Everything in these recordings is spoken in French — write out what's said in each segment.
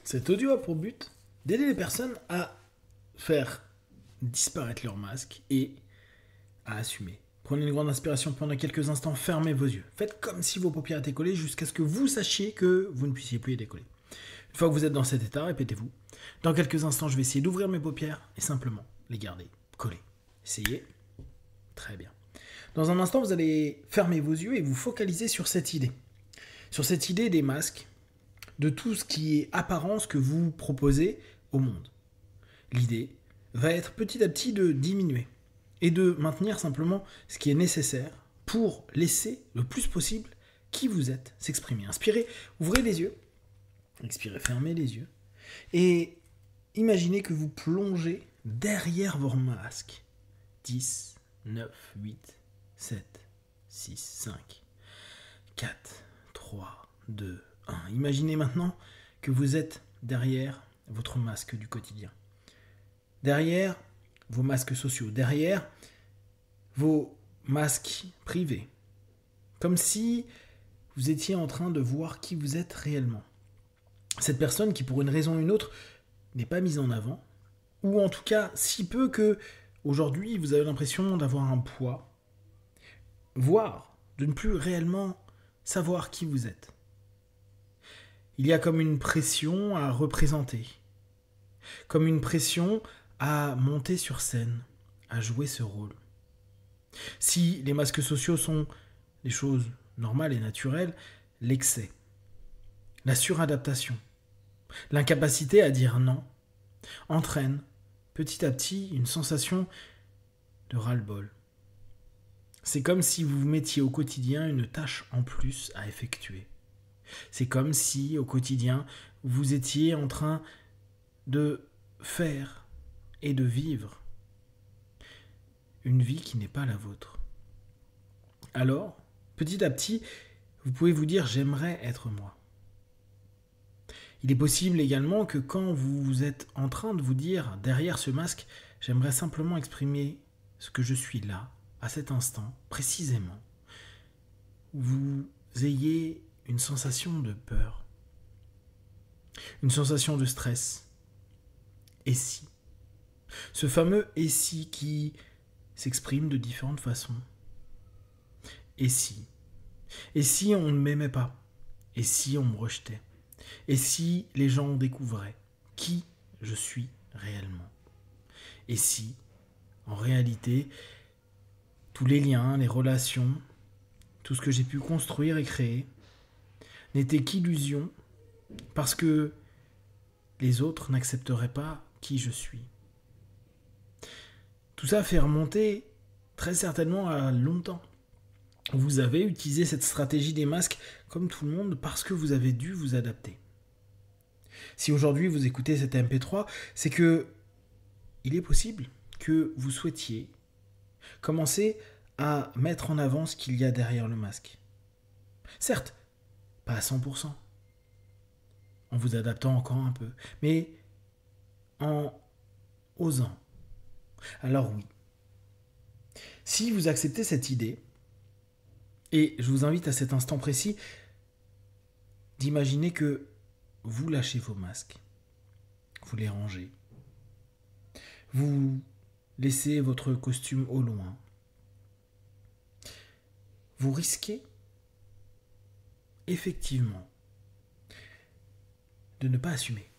Cet audio a pour but d'aider les personnes à faire disparaître leur masque et à assumer. Prenez une grande inspiration pendant quelques instants, fermez vos yeux. Faites comme si vos paupières étaient collées jusqu'à ce que vous sachiez que vous ne puissiez plus les décoller. Une fois que vous êtes dans cet état, répétez-vous. Dans quelques instants, je vais essayer d'ouvrir mes paupières et simplement les garder collées. Essayez. Très bien. Dans un instant, vous allez fermer vos yeux et vous focaliser sur cette idée. Sur cette idée des masques, de tout ce qui est apparence que vous proposez au monde. L'idée va être petit à petit de diminuer et de maintenir simplement ce qui est nécessaire pour laisser le plus possible qui vous êtes s'exprimer. Inspirez, ouvrez les yeux, expirez, fermez les yeux et imaginez que vous plongez derrière vos masques. 10, 9, 8, 7, 6, 5, 4, 3, 2, 1. Imaginez maintenant que vous êtes derrière votre masque du quotidien. Derrière vos masques sociaux, derrière vos masques privés. Comme si vous étiez en train de voir qui vous êtes réellement. Cette personne qui, pour une raison ou une autre, n'est pas mise en avant, ou en tout cas si peu que aujourd'hui vous avez l'impression d'avoir un poids, voire de ne plus réellement savoir qui vous êtes. Il y a comme une pression à représenter, comme une pression à monter sur scène, à jouer ce rôle. Si les masques sociaux sont des choses normales et naturelles, l'excès, la suradaptation, l'incapacité à dire non, entraîne petit à petit une sensation de ras-le-bol. C'est comme si vous mettiez au quotidien une tâche en plus à effectuer. C'est comme si au quotidien vous étiez en train de faire et de vivre une vie qui n'est pas la vôtre. Alors, petit à petit, vous pouvez vous dire « j'aimerais être moi ». Il est possible également que quand vous êtes en train de vous dire derrière ce masque « j'aimerais simplement exprimer ce que je suis là, à cet instant, précisément », vous ayez une sensation de peur, une sensation de stress. Et si ? Ce fameux « et si » qui s'exprime de différentes façons. Et si ? Et si on ne m'aimait pas ? Et si on me rejetait ? Et si les gens découvraient qui je suis réellement ? Et si, en réalité, tous les liens, les relations, tout ce que j'ai pu construire et créer n'était qu'illusion parce que les autres n'accepteraient pas qui je suis. Tout ça fait remonter très certainement à longtemps. Vous avez utilisé cette stratégie des masques comme tout le monde parce que vous avez dû vous adapter. Si aujourd'hui vous écoutez cet MP3, c'est que il est possible que vous souhaitiez commencer à mettre en avant ce qu'il y a derrière le masque. Certes, pas à 100%, en vous adaptant encore un peu, mais en osant. Alors oui, si vous acceptez cette idée, et je vous invite à cet instant précis d'imaginer que vous lâchez vos masques, vous les rangez, vous laissez votre costume au loin, vous risquez effectivement de ne pas assumer.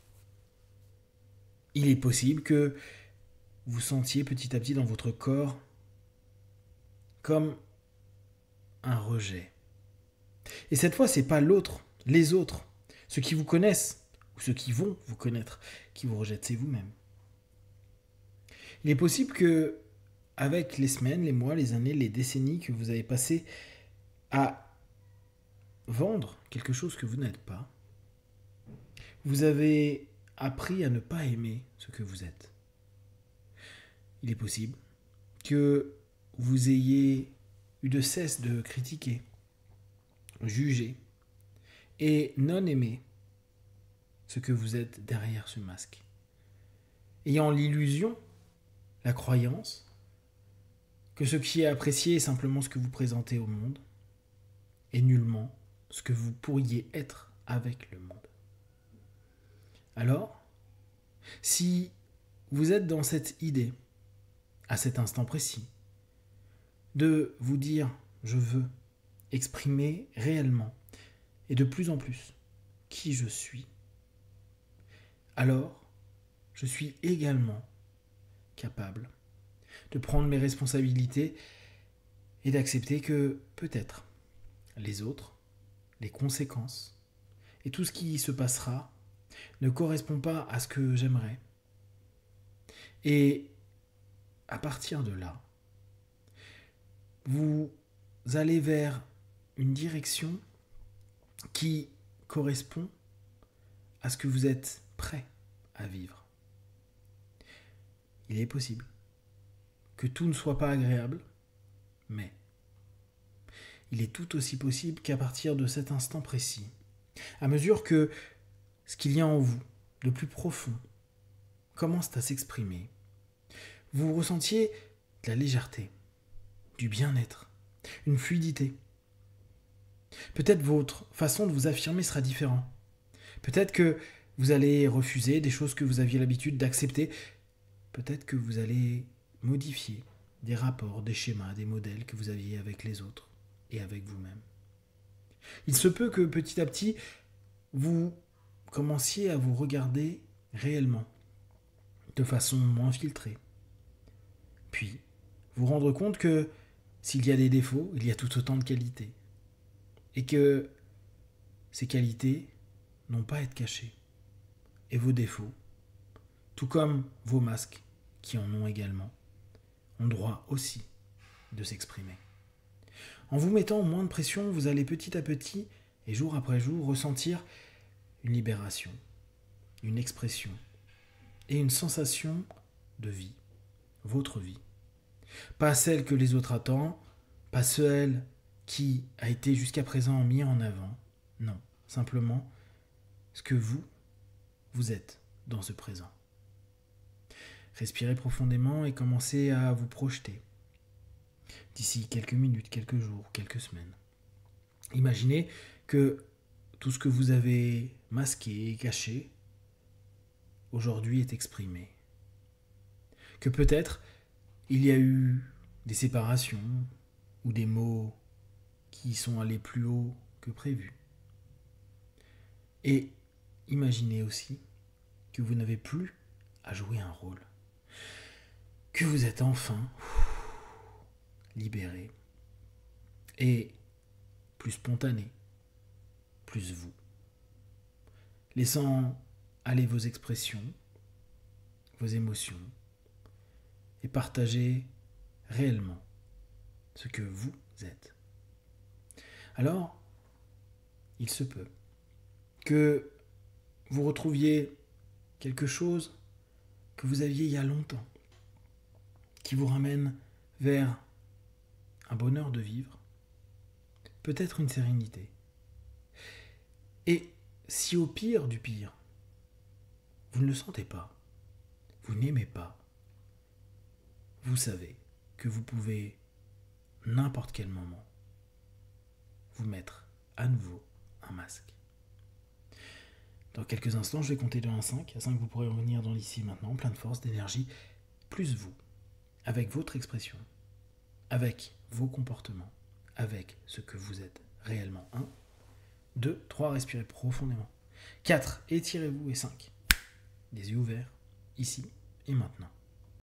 Il est possible que vous sentiez petit à petit dans votre corps comme un rejet. Et cette fois, c'est pas l'autre, les autres, ceux qui vous connaissent ou ceux qui vont vous connaître, qui vous rejettent, c'est vous-même. Il est possible que, avec les semaines, les mois, les années, les décennies que vous avez passées à vendre quelque chose que vous n'êtes pas, vous avez appris à ne pas aimer ce que vous êtes. Il est possible que vous ayez eu de cesse de critiquer, juger et non aimer ce que vous êtes derrière ce masque. Ayant l'illusion, la croyance, que ce qui est apprécié est simplement ce que vous présentez au monde et nullement ce que vous pourriez être avec le monde. Alors, si vous êtes dans cette idée, à cet instant précis, de vous dire « je veux exprimer réellement et de plus en plus qui je suis », alors je suis également capable de prendre mes responsabilités et d'accepter que peut-être les autres, les conséquences et tout ce qui se passera ne correspond pas à ce que j'aimerais. Et à partir de là, vous allez vers une direction qui correspond à ce que vous êtes prêt à vivre. Il est possible que tout ne soit pas agréable, mais il est tout aussi possible qu'à partir de cet instant précis, à mesure que ce qu'il y a en vous de plus profond commence à s'exprimer, vous ressentiez de la légèreté, du bien-être, une fluidité. Peut-être votre façon de vous affirmer sera différente. Peut-être que vous allez refuser des choses que vous aviez l'habitude d'accepter. Peut-être que vous allez modifier des rapports, des schémas, des modèles que vous aviez avec les autres et avec vous-même. Il se peut que petit à petit, vous commenciez à vous regarder réellement, de façon moins filtrée. Puis, vous rendre compte que s'il y a des défauts, il y a tout autant de qualités. Et que ces qualités n'ont pas à être cachées. Et vos défauts, tout comme vos masques, qui en ont également, ont droit aussi de s'exprimer. En vous mettant moins de pression, vous allez petit à petit, et jour après jour, ressentir une libération, une expression et une sensation de vie, votre vie. Pas celle que les autres attendent, pas celle qui a été jusqu'à présent mis en avant, non, simplement ce que vous êtes dans ce présent. Respirez profondément et commencez à vous projeter. D'ici quelques minutes, quelques jours, quelques semaines. Imaginez que tout ce que vous avez masqué et caché, aujourd'hui est exprimé. Que peut-être il y a eu des séparations ou des mots qui sont allés plus haut que prévu. Et imaginez aussi que vous n'avez plus à jouer un rôle. Que vous êtes enfin libéré et plus spontané, plus vous. Laissant aller vos expressions, vos émotions et partager réellement ce que vous êtes. Alors, il se peut que vous retrouviez quelque chose que vous aviez il y a longtemps, qui vous ramène vers un bonheur de vivre, peut-être une sérénité. Et si au pire du pire, vous ne le sentez pas, vous n'aimez pas, vous savez que vous pouvez, n'importe quel moment, vous mettre à nouveau un masque. Dans quelques instants, je vais compter de 1 à 5. À 5, vous pourrez revenir dans l'ici et maintenant, plein de force, d'énergie, plus vous, avec votre expression, avec vos comportements, avec ce que vous êtes réellement. 1, 2, 3, respirez profondément. 4, étirez-vous et 5. Les yeux ouverts, ici et maintenant.